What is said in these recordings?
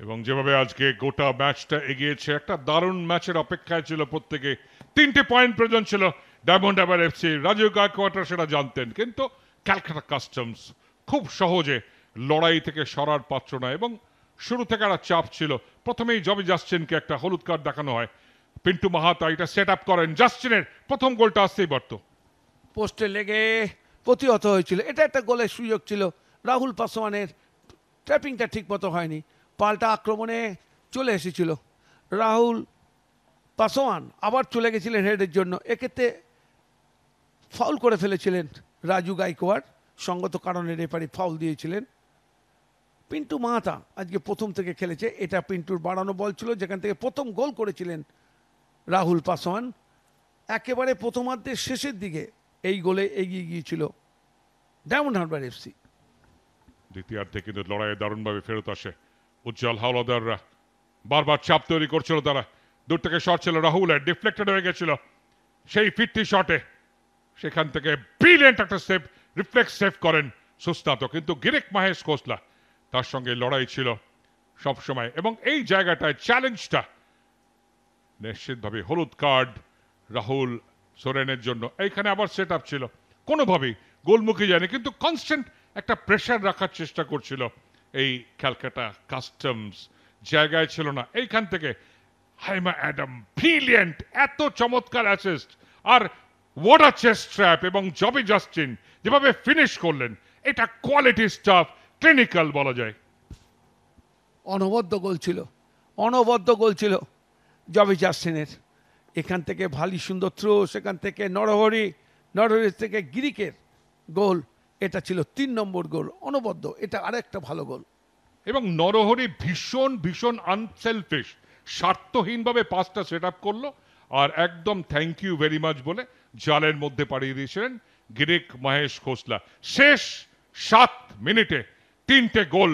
এবং যেভাবে আজকে গোটা ম্যাচটা এগিয়েছে, একটা দারুণ ম্যাচের অপেক্ষায় ছিল প্রত্যেকে। 3টে পয়েন্ট প্রয়োজন ছিল ডায়মন্ড হারবার এফসি। রাজীব গায়কোয়াড়রা সেটা জানতেন, কিন্তু ক্যালকাটা কাস্টমস খুব সহজে লড়াই থেকে সরার পাত্র নয় এবং শুরু থেকে একটা চাপ ছিল। প্রথমেই জবি জাস্টিনকে একটা হলুদ কার্ড দেখানো হয়, পিন্টু মাহাতা এটা সেট আপ করেন, জাস্টিনের প্রথম গোলটা আসতেই পারত। পোস্টে লেগে প্রতিহত হয়েছিল, এটা একটা গোলের সুযোগ ছিল। রাহুল পাসওয়ানের ট্র্যাপিংটা ঠিক মতো হয়নি, পাল্টা আক্রমণে চলে এসেছিল রাহুল পাসওয়ান, আবার চলে গেছিলেন হেডের জন্য। এক্ষেত্রে ফাউল করে ফেলেছিলেন রাজু গায়কোয়াড়, সঙ্গত কারণে রেফারি ফাউল দিয়েছিলেন। পিন্টু মাহাতা আজকে প্রথম থেকে খেলেছে, এটা পিন্টুর বাড়ানো বল ছিল, যেখান থেকে প্রথম গোল করেছিলেন রাহুল পাসওয়ান। একেবারে প্রথমার্ধের শেষের দিকে এই গোলে এগিয়ে গিয়েছিল ডায়মন্ড হারবার এফসি। দ্বিতীয়ার্ধে কিন্তু লড়াইয়ে দারুণভাবে ফেরত আসে উজ্জ্বল হাওলাদাররা। বারবার চাপ তৈরি করছিল তারা, দূর থেকে শট ছিল রাহুলের, ডিফ্লেক্টেড হয়ে গেছিল সেই ফিরতি শটে। সেখান থেকে ব্রিলিয়েন্ট একটা সেভ, রিফ্লেক্স সেভ করেন সুস্নাত, কিন্তু গিরিক মহেশ খোসলা তার সঙ্গে লড়াই ছিল সবসময়। এবং এই জায়গাটায় চ্যালেঞ্জটা নিশ্চিতভাবে হলুদ কার্ড রাহুল সোরেনের জন্য। এইখানে আবার সেট আপ ছিল, কোনোভাবেই গোলমুখী যায়নি, কিন্তু কনস্ট্যান্ট একটা প্রেশার রাখার চেষ্টা করছিল এই ক্যালকাটা কাস্টমস, জায়গায় ছিল না। এইখান থেকে হাইমা অ্যাডাম ব্রিলিয়েন্ট, এত চমৎকার অ্যাসিস্ট, আর ওয়াট আ চেস্ট ট্র্যাপ, এবং জবি জাস্টিন যেভাবে ফিনিশ করলেন, এটা কোয়ালিটি স্টাফ, ক্লিনিক্যাল বলা যায়। অনবদ্য গোল ছিল, অনবদ্য গোল ছিল জবি জাস্টিনের। এখান থেকে ভালি সুন্দর থ্রো, সেখান থেকে নরহরি, নরহরি থেকে গিরিকের গোল, এটা ছিল 3 নম্বর গোল, অনবদ্য, এটা আরেকটা ভালো গোল। এবং নরহরি ভীষণ ভীষণ আনসেলফিশ, স্বার্থহীনভাবে পাসটা সেট আপ করলো, আর একদম থ্যাংক ইউ ভেরি মাচ বলে জালের মধ্যে পাঠিয়ে দিয়েছিলেন গিরিক মহেশ খোসলা। শেষ 7 মিনিটে 3টে গোল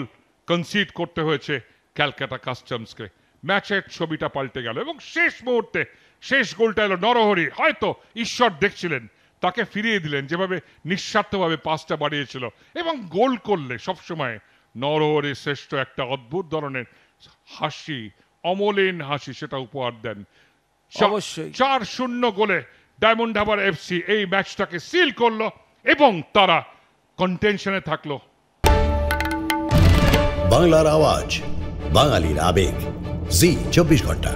কনসিড করতে হয়েছে ক্যালকাটা কাস্টমসকে। ম্যাচের ছবিটা পাল্টে গেল এবং শেষ মুহূর্তে শেষ গোলটা এলো নরহরি। হয়তো ঈশ্বর দেখছিলেন, তাকে ফিরিয়ে দিলেন, যেভাবে নিঃস্বার্থভাবে পাসটা বাড়িয়েছিল এবং গোল করলে সবসময় নরহরি শ্রেষ্ঠ একটা অদ্ভুত ধরনের হাসি, অমলিন হাসি, সেটা উপহার দেন। অবশ্যই 4-0 গোলে ডায়মন্ড হারবার এফসি এই ম্যাচটাকে সিল করলো এবং তারা কন্টেনশনে থাকলো। বাংলার আওয়াজ, বাঙালির আবেগ, জি 24 ঘন্টা।